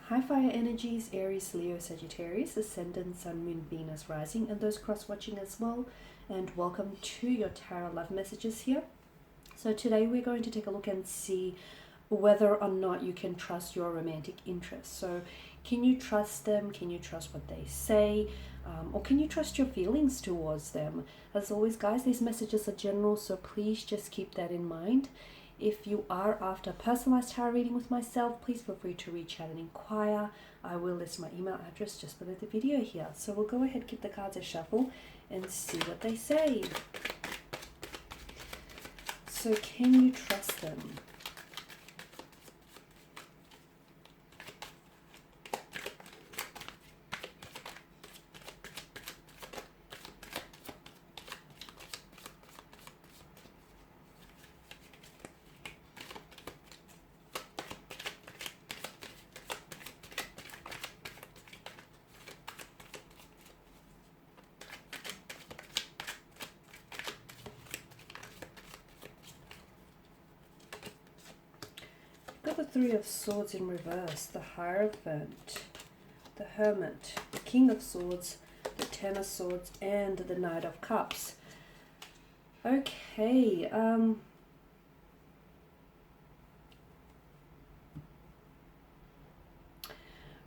High fire energies, Aries, Leo, Sagittarius, Ascendant, Sun, Moon, Venus, Rising, and those cross-watching as well. And welcome to your Tarot Love Messages here. So today we're going to take a look and see whether or not you can trust your romantic interests. So can you trust them? Can you trust what they say? Or can you trust your feelings towards them? As always, guys, these messages are general, so please just keep that in mind. If you are after a personalized tarot reading with myself, please feel free to reach out and inquire. I will list my email address just below the video here. So we'll go ahead, give the cards a shuffle and see what they say. So can you trust them? Got the Three of Swords in reverse, the Hierophant, the Hermit, the King of Swords, the Ten of Swords, and the Knight of Cups. Okay,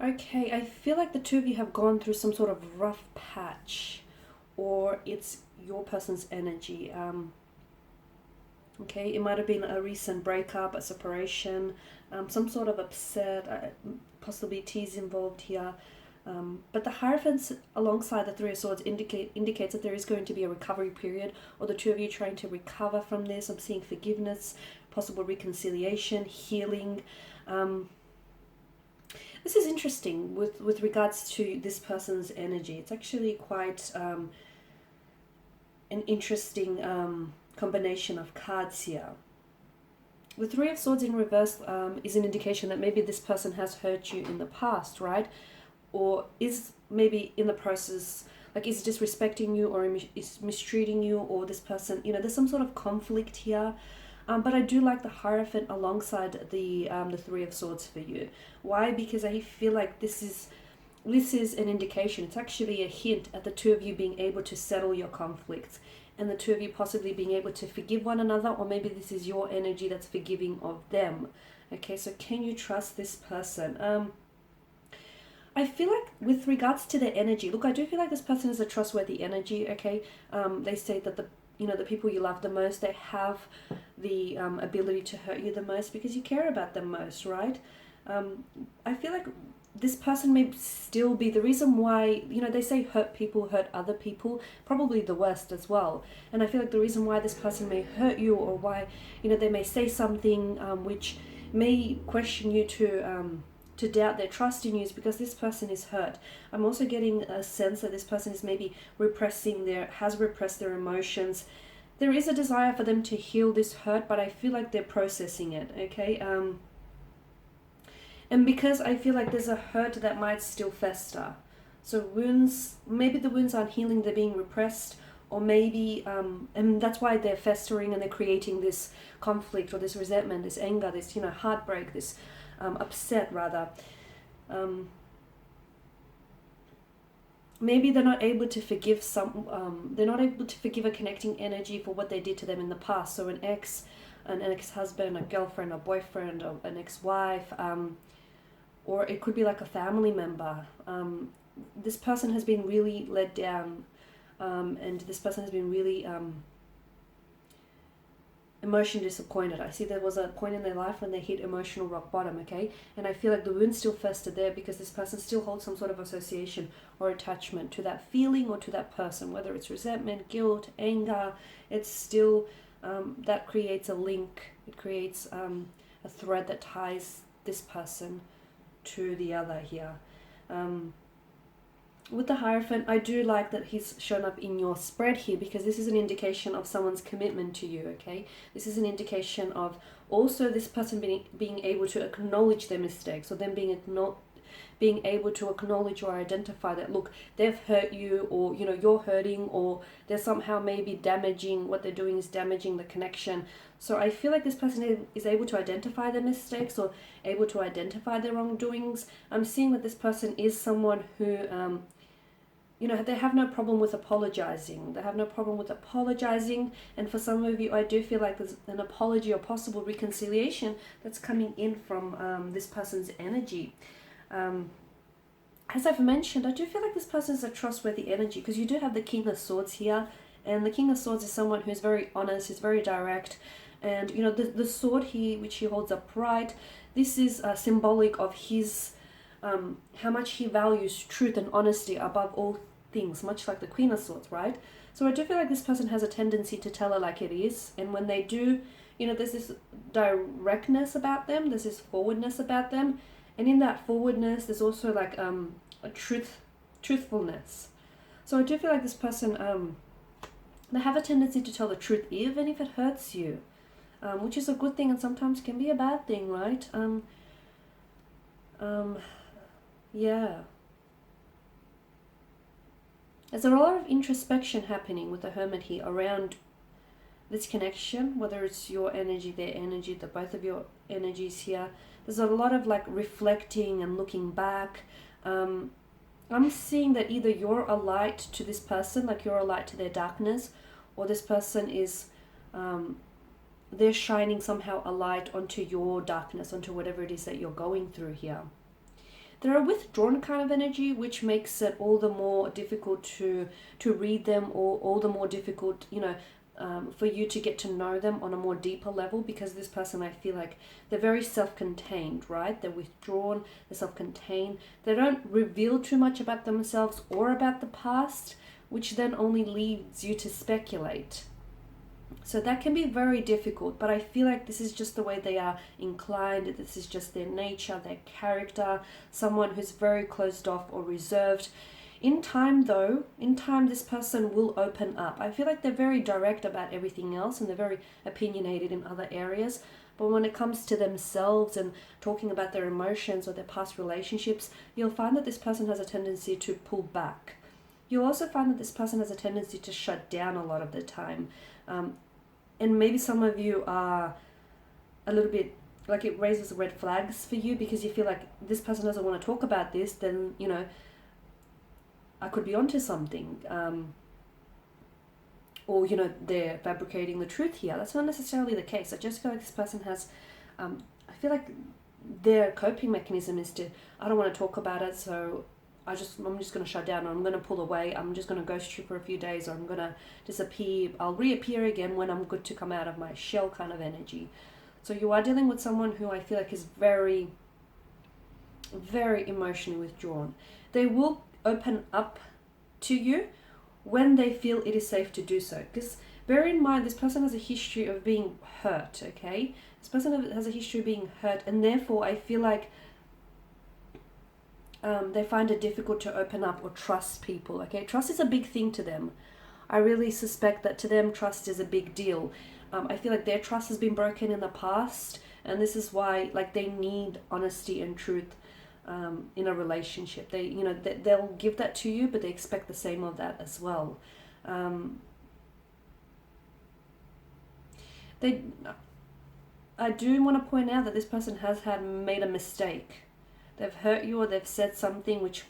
okay, I feel like the two of you have gone through some sort of rough patch, or it's your person's energy. Okay, it might have been a recent breakup, a separation, some sort of upset, possibly tears involved here. But the Hierophant alongside the Three of Swords indicates that there is going to be a recovery period, or the two of you trying to recover from this. I'm seeing forgiveness, possible reconciliation, healing. This is interesting with regards to this person's energy. It's actually quite an interesting combination of cards here. The Three of Swords in reverse is an indication that maybe this person has hurt you in the past, right? Or is maybe in the process, like is disrespecting you, or is mistreating you, or this person, you know, there's some sort of conflict here. But I do like the Hierophant alongside the Three of Swords for you. Why? Because I feel like this is an indication. It's actually a hint at the two of you being able to settle your conflicts, and the two of you possibly being able to forgive one another, or maybe this is your energy that's forgiving of them. Okay, so can you trust this person? I feel like with regards to their energy, look, I do feel like this person is a trustworthy energy, okay? They say that the people you love the most, they have the ability to hurt you the most because you care about them most, right? I feel like this person may still be the reason why, they say hurt people hurt other people, probably the worst as well. And I feel like the reason why this person may hurt you, or why, they may say something which may question you to doubt their trust in you, is because this person is hurt. I'm also getting a sense that this person is maybe has repressed their emotions. There is a desire for them to heal this hurt, but I feel like they're processing it, okay? And because I feel like there's a hurt that might still fester. So wounds, maybe the wounds aren't healing, they're being repressed, or maybe, and that's why they're festering and they're creating this conflict or this resentment, this anger, this, heartbreak, this upset rather. Maybe they're not able to forgive they're not able to forgive a connecting energy for what they did to them in the past. So an ex-husband, a girlfriend, a boyfriend, or an ex-wife, or it could be like a family member. This person has been really let down, and this person has been really emotionally disappointed. I see there was a point in their life when they hit emotional rock bottom, okay? And I feel like the wound still festered there because this person still holds some sort of association or attachment to that feeling or to that person, whether it's resentment, guilt, anger. It's still, that creates a link. It creates a thread that ties this person to the other here. With the Hierophant, I do like that he's shown up in your spread here, because this is an indication of someone's commitment to you, okay? This is an indication of also this person being able to acknowledge their mistakes, or them being able to acknowledge or identify that, look, they've hurt you, or, you're hurting, or they're somehow maybe damaging, what they're doing is damaging the connection. So I feel like this person is able to identify their mistakes or able to identify their wrongdoings. I'm seeing that this person is someone who, you know, they have no problem with apologizing. They have no problem with apologizing. And for some of you, I do feel like there's an apology or possible reconciliation that's coming in from this person's energy. As I've mentioned, I do feel like this person is a trustworthy energy, because you do have the King of Swords here. And the King of Swords is someone who's very honest, who's very direct. And, you know, the sword which he holds upright, this is symbolic of his, how much he values truth and honesty above all things, much like the Queen of Swords, right? So I do feel like this person has a tendency to tell it like it is. And when they do, you know, there's this directness about them, there's this forwardness about them. And in that forwardness, there's also like a truthfulness. So I do feel like this person, they have a tendency to tell the truth even if it hurts you, which is a good thing and sometimes can be a bad thing, right? Yeah. There's a lot of introspection happening with the Hermit here around this connection, whether it's your energy, their energy, the both of your energies here. There's a lot of like reflecting and looking back. I'm seeing that either you're a light to this person, like you're a light to their darkness, or this person is, they're shining somehow a light onto your darkness, onto whatever it is that you're going through here. They're a withdrawn kind of energy, which makes it all the more difficult to read them, or all the more difficult, you know, for you to get to know them on a more deeper level, because this person, I feel like they're very self-contained, right? They're withdrawn, they're self-contained. They don't reveal too much about themselves or about the past, which then only leads you to speculate. So that can be very difficult, but I feel like this is just the way they are inclined. This is just their nature, their character, someone who's very closed off or reserved. In time though, this person will open up. I feel like they're very direct about everything else and they're very opinionated in other areas. But when it comes to themselves and talking about their emotions or their past relationships, you'll find that this person has a tendency to pull back. You'll also find that this person has a tendency to shut down a lot of the time. And maybe some of you are a little bit, like it raises red flags for you, because you feel like this person doesn't want to talk about this, then, you know, I could be onto something. Or, you know, they're fabricating the truth here. That's not necessarily the case. I just feel like this person has, I feel like their coping mechanism is to, I don't want to talk about it, so I'm just going to shut down, or I'm going to pull away, I'm just going to ghost you for a few days, or I'm going to disappear, I'll reappear again when I'm good to come out of my shell kind of energy. So you are dealing with someone who I feel like is very, very emotionally withdrawn. They will open up to you when they feel it is safe to do so. Because bear in mind, this person has a history of being hurt, okay? This person has a history of being hurt, and therefore I feel like they find it difficult to open up or trust people, okay? Trust is a big thing to them. I really suspect that to them, trust is a big deal. I feel like their trust has been broken in the past, and this is why, like, they need honesty and truth in a relationship. They, you know, they'll give that to you, but they expect the same of that as well. I do want to point out that this person has made a mistake. They've hurt you, or they've said something which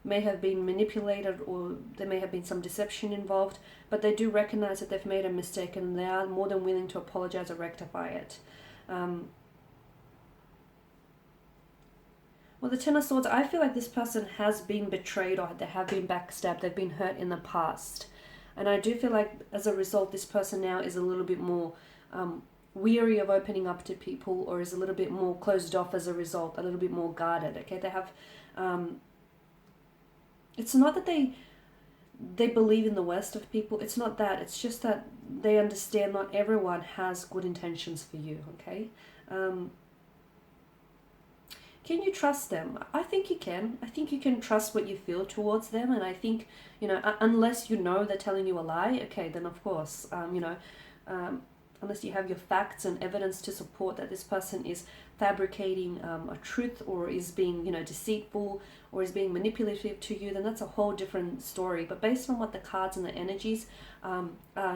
may have been manipulated, or there may have been some deception involved, but they do recognize that they've made a mistake, and they are more than willing to apologize or rectify it. Well, the Ten of Swords, I feel like this person has been betrayed, or they have been backstabbed, they've been hurt in the past. And I do feel like as a result, this person now is a little bit more weary of opening up to people, or is a little bit more closed off as a result, a little bit more guarded, okay? They have, it's not that they believe in the worst of people, it's not that, it's just that they understand not everyone has good intentions for you, okay? Can you trust them? I think you can. I think you can trust what you feel towards them, and I think, you know, unless you know they're telling you a lie, okay, then of course, you know, unless you have your facts and evidence to support that this person is fabricating a truth, or is being, you know, deceitful, or is being manipulative to you, then that's a whole different story. But based on what the cards and the energies are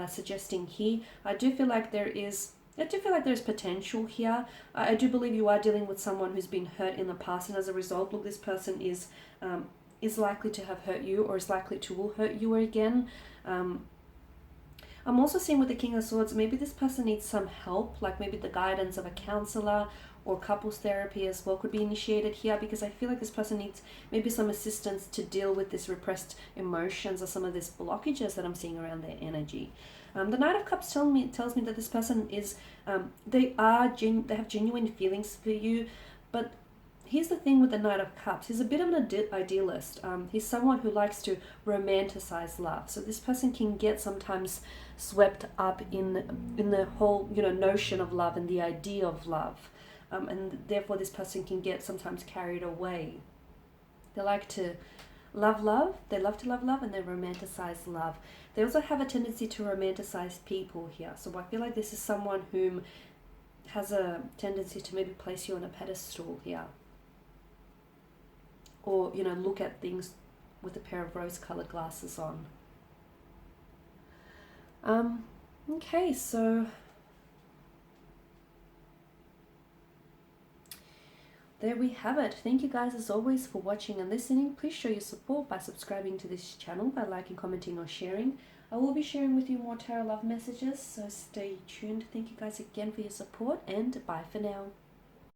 suggesting here, I do feel like there's potential here. I do believe you are dealing with someone who's been hurt in the past, and as a result, look, this person is likely to have hurt you, or is likely to will hurt you again. I'm also seeing with the King of Swords, maybe this person needs some help, like maybe the guidance of a counselor or couples therapy as well could be initiated here, because I feel like this person needs maybe some assistance to deal with this repressed emotions or some of these blockages that I'm seeing around their energy. The Knight of Cups tells me that this person is, they have genuine feelings for you, but here's the thing with the Knight of Cups. He's a bit of an idealist. He's someone who likes to romanticize love. So this person can get sometimes swept up in the whole, you know, notion of love and the idea of love. And therefore this person can get sometimes carried away. They like to love, they love to love, and they romanticize love. They also have a tendency to romanticize people here. So I feel like this is someone whom has a tendency to maybe place you on a pedestal here. Or, you know, look at things with a pair of rose-colored glasses on. Okay, so there we have it. Thank you guys as always for watching and listening. Please show your support by subscribing to this channel, by liking, commenting or sharing. I will be sharing with you more tarot love messages, so stay tuned. Thank you guys again for your support, and bye for now.